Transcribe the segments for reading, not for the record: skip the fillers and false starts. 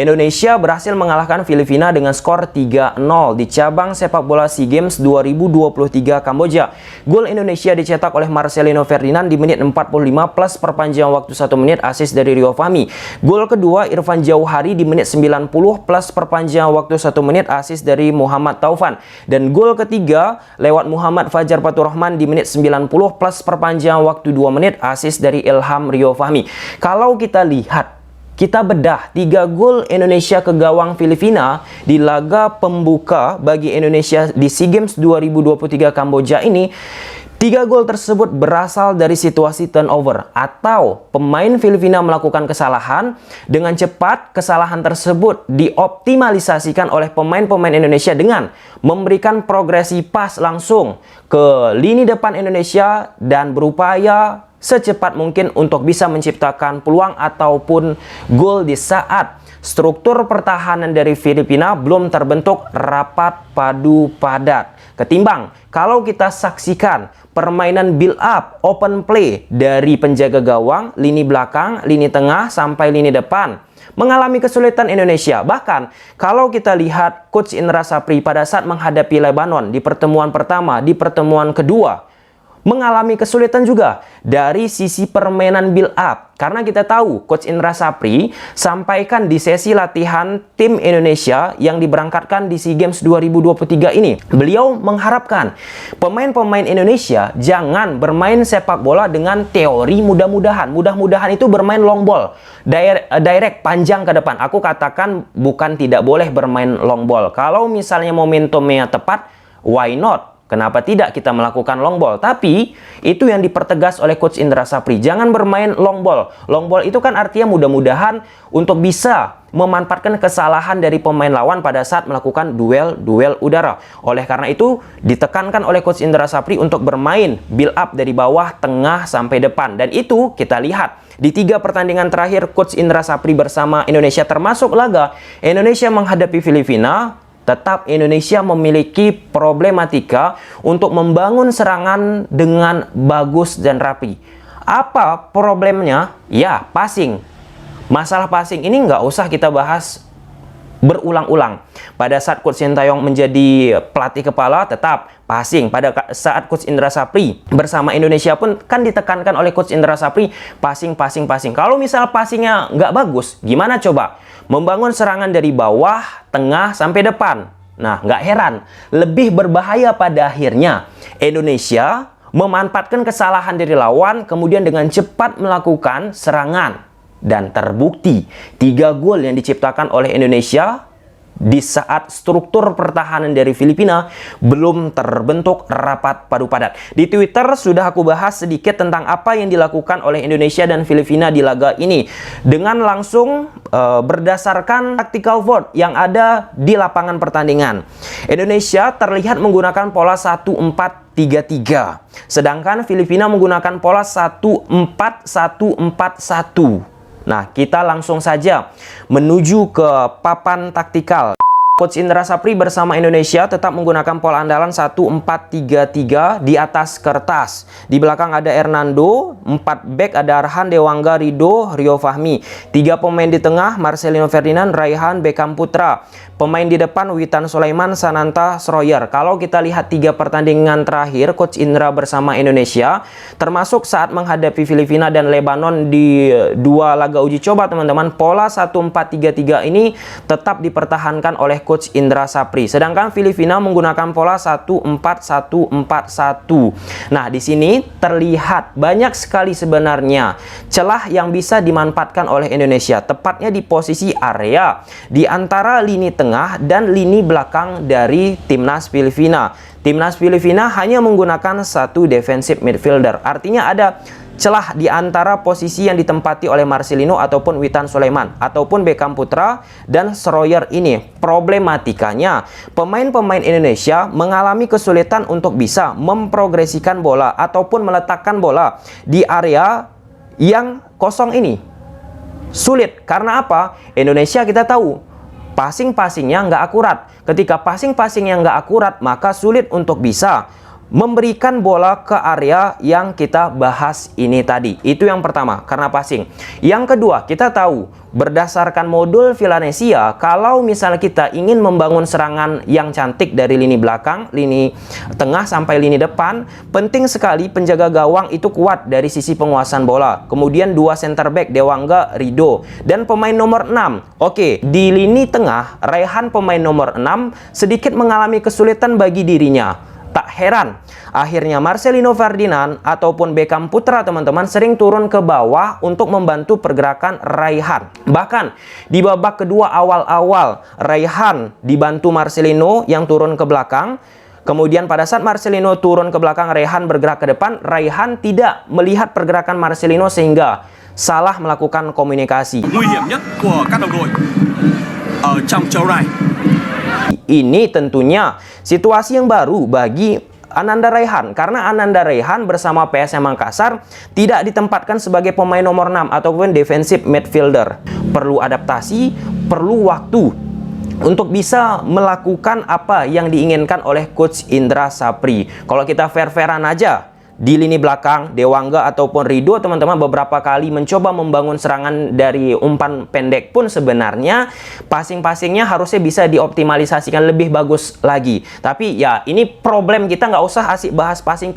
Indonesia berhasil mengalahkan Filipina dengan skor 3-0 di cabang sepak bola SEA Games 2023 Kamboja. Gol Indonesia dicetak oleh Marcelino Ferdinand di menit 45 plus perpanjangan waktu 1 menit, assist dari Rio Fahmi. Gol kedua Irfan Jauhari di menit 90 plus perpanjangan waktu 1 menit, assist dari Muhammad Taufan. Dan gol ketiga lewat Muhammad Fajar Faturrahman di menit 90 plus perpanjangan waktu 2 menit, assist dari Ilham Rio Fahmi. Kalau kita lihat, kita bedah 3 gol Indonesia ke gawang Filipina di laga pembuka bagi Indonesia di SEA Games 2023 Kamboja ini. 3 gol tersebut berasal dari situasi turnover atau pemain Filipina melakukan kesalahan. Dengan cepat kesalahan tersebut dioptimalisasikan oleh pemain-pemain Indonesia dengan memberikan progresi pas langsung ke lini depan Indonesia dan berupaya secepat mungkin untuk bisa menciptakan peluang ataupun gol di saat struktur pertahanan dari Filipina belum terbentuk rapat padu padat. Ketimbang kalau kita saksikan permainan build up, open play dari penjaga gawang, lini belakang, lini tengah sampai lini depan, mengalami kesulitan Indonesia. Bahkan kalau kita lihat Coach Indra Sapri pada saat menghadapi Lebanon di pertemuan pertama, di pertemuan kedua, mengalami kesulitan juga dari sisi permainan build up. Karena kita tahu Coach Indra Sapri sampaikan di sesi latihan tim Indonesia yang diberangkatkan di SEA Games 2023 ini, beliau mengharapkan pemain-pemain Indonesia jangan bermain sepak bola dengan teori mudah-mudahan. Mudah-mudahan itu bermain long ball, direct panjang ke depan. Aku katakan bukan tidak boleh bermain long ball. Kalau misalnya momentumnya tepat, why not? Kenapa tidak kita melakukan long ball? Tapi itu yang dipertegas oleh Coach Indra Sapri. Jangan bermain long ball. Long ball itu kan artinya mudah-mudahan untuk bisa memanfaatkan kesalahan dari pemain lawan pada saat melakukan duel udara. Oleh karena itu ditekankan oleh Coach Indra Sapri untuk bermain build up dari bawah, tengah sampai depan. Dan itu kita lihat di 3 pertandingan terakhir Coach Indra Sapri bersama Indonesia, termasuk laga Indonesia menghadapi Filipina. Tetap Indonesia memiliki problematika untuk membangun serangan dengan bagus dan rapi. Apa problemnya? Ya, passing. Masalah passing ini nggak usah kita bahas berulang-ulang. Pada saat Coach Sintayong menjadi pelatih kepala, tetap passing. Pada saat Coach Indra Sapri bersama Indonesia pun kan ditekankan oleh Coach Indra Sapri, passing. Kalau misal passingnya nggak bagus, gimana coba? Membangun serangan dari bawah, tengah, sampai depan. Nah, nggak heran. Lebih berbahaya pada akhirnya Indonesia memanfaatkan kesalahan dari lawan, kemudian dengan cepat melakukan serangan. Dan terbukti 3 gol yang diciptakan oleh Indonesia di saat struktur pertahanan dari Filipina belum terbentuk rapat padu padat. Di Twitter sudah aku bahas sedikit tentang apa yang dilakukan oleh Indonesia dan Filipina di laga ini dengan langsung berdasarkan tactical vote yang ada di lapangan pertandingan. Indonesia terlihat menggunakan pola 1-4-3-3, sedangkan Filipina menggunakan pola 1-4-1-4-1. Nah, kita langsung saja menuju ke papan taktikal. Coach Indra Sapri bersama Indonesia tetap menggunakan pola andalan 1-4-3-3 di atas kertas. Di belakang ada Hernando, 4 back ada Arhan, Dewangga, Rido, Rio Fahmi. 3 pemain di tengah, Marcelino Ferdinand, Raihan, Beckham Putra. Pemain di depan, Witan Sulaiman, Sananta, Schroyer. Kalau kita lihat 3 pertandingan terakhir Coach Indra bersama Indonesia, termasuk saat menghadapi Filipina dan Lebanon di 2 laga uji coba, teman-teman, pola 1-4-3-3 ini tetap dipertahankan oleh Coach Indra Sapri. Sedangkan Filipina menggunakan pola 1-4-1-4-1. Nah, di sini terlihat banyak sekali sebenarnya celah yang bisa dimanfaatkan oleh Indonesia, tepatnya di posisi area di antara lini tengah dan lini belakang dari timnas Filipina. Timnas Filipina hanya menggunakan 1 defensive midfielder. Artinya ada celah di antara posisi yang ditempati oleh Marcelino ataupun Witan Sulaiman ataupun Beckham Putra dan Schroyer ini. Problematikanya, pemain-pemain Indonesia mengalami kesulitan untuk bisa memprogresikan bola ataupun meletakkan bola di area yang kosong ini. Sulit, karena apa? Indonesia kita tahu, passing-passingnya nggak akurat. Ketika passing-passingnya nggak akurat, maka sulit untuk bisa memberikan bola ke area yang kita bahas ini tadi. Itu yang pertama, karena passing. Yang kedua, kita tahu berdasarkan modul Villanesia, kalau misalnya kita ingin membangun serangan yang cantik dari lini belakang, lini tengah sampai lini depan, penting sekali penjaga gawang itu kuat dari sisi penguasaan bola. Kemudian dua center back, Dewangga, Rido, dan pemain nomor 6. Oke, di lini tengah, Raihan pemain nomor 6 sedikit mengalami kesulitan bagi dirinya. Tak heran, akhirnya Marcelino Ferdinand ataupun Beckham Putra teman-teman sering turun ke bawah untuk membantu pergerakan Raihan. Bahkan di babak kedua awal-awal, Raihan dibantu Marcelino yang turun ke belakang. Kemudian pada saat Marcelino turun ke belakang, Raihan bergerak ke depan. Raihan tidak melihat pergerakan Marcelino sehingga salah melakukan komunikasi. Ini tentunya situasi yang baru bagi Ananda Raihan, karena Ananda Raihan bersama PSM Makassar tidak ditempatkan sebagai pemain nomor 6 ataupun defensive midfielder. Perlu adaptasi, perlu waktu untuk bisa melakukan apa yang diinginkan oleh Coach Indra Sapri. Kalau kita fair-fairan aja, di lini belakang, Dewangga ataupun Rido teman-teman beberapa kali mencoba membangun serangan dari umpan pendek pun sebenarnya passing-passingnya harusnya bisa dioptimalisasikan lebih bagus lagi. Tapi ya ini problem, kita nggak usah asik bahas passing.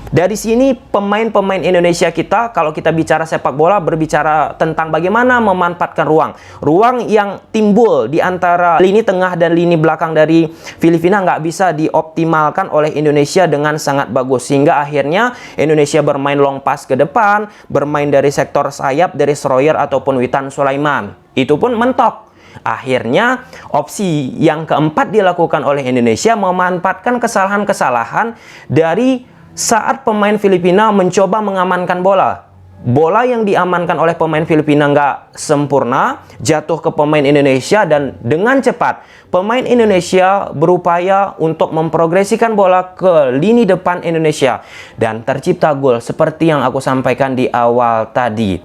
Dari sini pemain-pemain Indonesia kita, kalau kita bicara sepak bola, berbicara tentang bagaimana memanfaatkan ruang yang timbul di antara lini tengah dan lini belakang dari Filipina nggak bisa dioptimalkan oleh Indonesia dengan sangat bagus, sehingga akhirnya Indonesia bermain long pass ke depan, bermain dari sektor sayap dari Schroyer ataupun Witan Sulaiman. Itu pun mentok. Akhirnya opsi yang keempat dilakukan oleh Indonesia, memanfaatkan kesalahan-kesalahan dari saat pemain Filipina mencoba mengamankan bola. Bola yang diamankan oleh pemain Filipina nggak sempurna, jatuh ke pemain Indonesia, dan dengan cepat pemain Indonesia berupaya untuk memprogresikan bola ke lini depan Indonesia dan tercipta gol seperti yang aku sampaikan di awal tadi.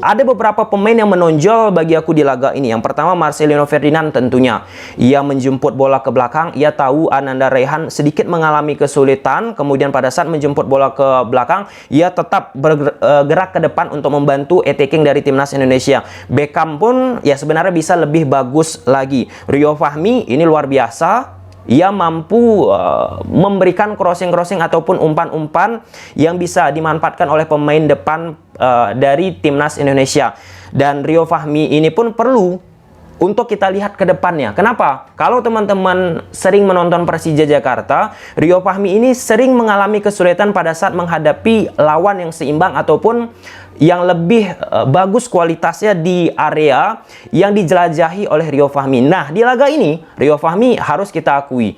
Ada beberapa pemain yang menonjol bagi aku di laga ini. Yang pertama Marcelino Ferdinand tentunya. Ia menjemput bola ke belakang. Ia tahu Ananda Raihan sedikit mengalami kesulitan. Kemudian pada saat menjemput bola ke belakang, ia tetap bergerak ke depan untuk membantu attacking dari timnas Indonesia. Beckham pun ya sebenarnya bisa lebih bagus lagi. Rio Fahmi ini luar biasa. Ia mampu memberikan crossing-crossing ataupun umpan-umpan yang bisa dimanfaatkan oleh pemain depan dari timnas Indonesia. Dan Rio Fahmi ini pun perlu untuk kita lihat ke depannya. Kenapa? Kalau teman-teman sering menonton Persija Jakarta, Rio Fahmi ini sering mengalami kesulitan pada saat menghadapi lawan yang seimbang ataupun yang lebih bagus kualitasnya di area yang dijelajahi oleh Rio Fahmi. Nah, di laga ini Rio Fahmi harus kita akui,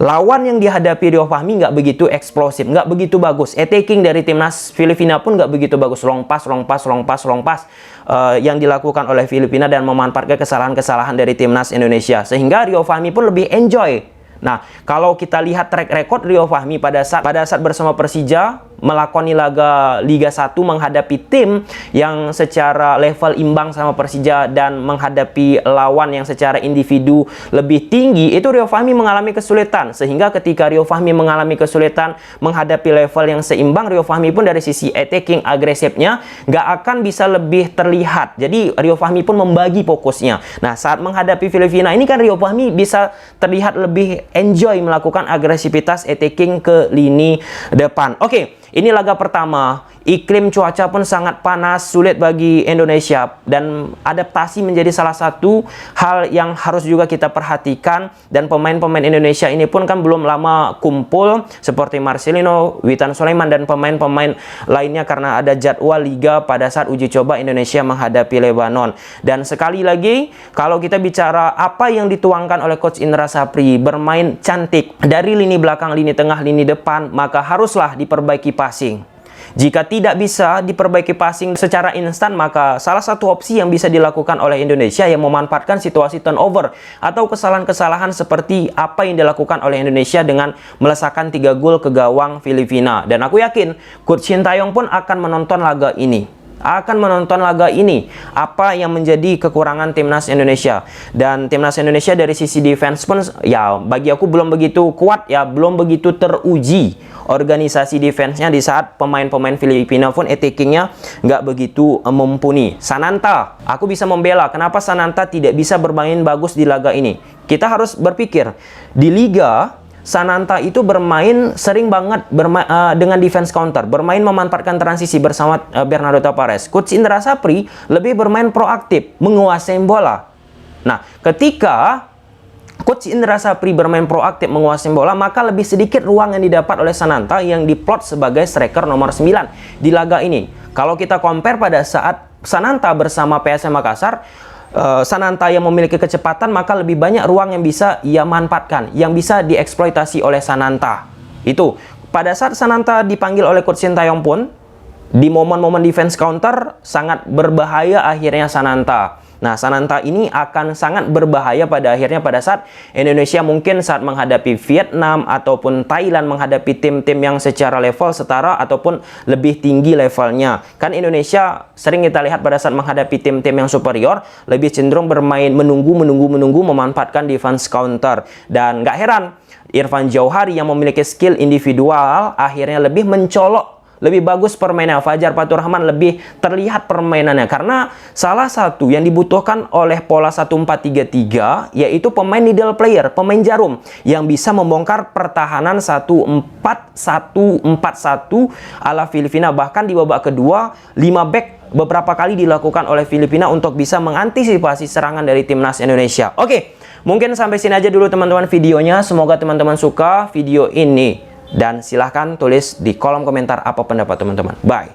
lawan yang dihadapi Rio Fahmi nggak begitu eksplosif, nggak begitu bagus. Attacking dari timnas Filipina pun nggak begitu bagus. Long pass yang dilakukan oleh Filipina dan memanfaatkan kesalahan-kesalahan dari timnas Indonesia. Sehingga Rio Fahmi pun lebih enjoy. Nah, kalau kita lihat track record Rio Fahmi pada saat bersama Persija melakoni laga Liga 1 menghadapi tim yang secara level imbang sama Persija dan menghadapi lawan yang secara individu lebih tinggi, itu Rio Fahmi mengalami kesulitan. Sehingga ketika Rio Fahmi mengalami kesulitan menghadapi level yang seimbang, Rio Fahmi pun dari sisi attacking agresifnya nggak akan bisa lebih terlihat. Jadi Rio Fahmi pun membagi fokusnya. Nah, saat menghadapi Filipina ini kan Rio Fahmi bisa terlihat lebih enjoy melakukan agresivitas attacking ke lini depan. Oke, ini laga pertama. iklim cuaca pun sangat panas, sulit bagi Indonesia, dan adaptasi menjadi salah satu hal yang harus juga kita perhatikan. Dan pemain-pemain Indonesia ini pun kan belum lama kumpul, seperti Marcelino, Witan Sulaiman, dan pemain-pemain lainnya karena ada jadwal liga pada saat uji coba Indonesia menghadapi Lebanon. Dan sekali lagi, kalau kita bicara apa yang dituangkan oleh Coach Indra Sapri, bermain cantik dari lini belakang, lini tengah, lini depan, maka haruslah diperbaiki passing. Jika tidak bisa diperbaiki passing secara instan, maka salah satu opsi yang bisa dilakukan oleh Indonesia yang memanfaatkan situasi turnover atau kesalahan-kesalahan seperti apa yang dilakukan oleh Indonesia dengan melesakkan 3 gol ke gawang Filipina. Dan aku yakin Coach Sintayong pun akan menonton laga ini. Apa yang menjadi kekurangan timnas Indonesia. Dan timnas Indonesia dari sisi defense pun ya bagi aku belum begitu kuat ya, belum begitu teruji organisasi defense-nya di saat pemain-pemain Filipina pun attackingnya nggak begitu mumpuni. Sananta, aku bisa membela kenapa Sananta tidak bisa bermain bagus di laga ini. Kita harus berpikir di liga Sananta itu bermain sering banget dengan defense counter, bermain memanfaatkan transisi bersama Bernardo Tavares. Coach Indra Sapri lebih bermain proaktif, menguasai bola. Nah, ketika Coach Indra Sapri bermain proaktif menguasai bola, maka lebih sedikit ruang yang didapat oleh Sananta yang diplot sebagai striker nomor 9 di laga ini. Kalau kita compare pada saat Sananta bersama PSM Makassar, Sananta yang memiliki kecepatan, maka lebih banyak ruang yang bisa ia manfaatkan, yang bisa dieksploitasi oleh Sananta. Itu pada saat Sananta dipanggil oleh Coach Sintayong pun di momen-momen defense counter sangat berbahaya akhirnya Sananta. Nah, Sananta ini akan sangat berbahaya pada akhirnya pada saat Indonesia mungkin saat menghadapi Vietnam ataupun Thailand, menghadapi tim-tim yang secara level setara ataupun lebih tinggi levelnya. Kan Indonesia sering kita lihat pada saat menghadapi tim-tim yang superior lebih cenderung bermain menunggu, memanfaatkan defense counter. Dan gak heran Irfan Jauhari yang memiliki skill individual akhirnya lebih mencolok, lebih bagus permainannya. Fajar Fatur Rahman lebih terlihat permainannya karena salah satu yang dibutuhkan oleh pola 1433 yaitu pemain middle player, pemain jarum yang bisa membongkar pertahanan 1-4-1-4-1 ala Filipina. Bahkan di babak kedua 5 back beberapa kali dilakukan oleh Filipina untuk bisa mengantisipasi serangan dari timnas Indonesia. Oke, mungkin sampai sini aja dulu teman-teman videonya. Semoga teman-teman suka video ini. Dan silahkan tulis di kolom komentar apa pendapat teman-teman. Bye.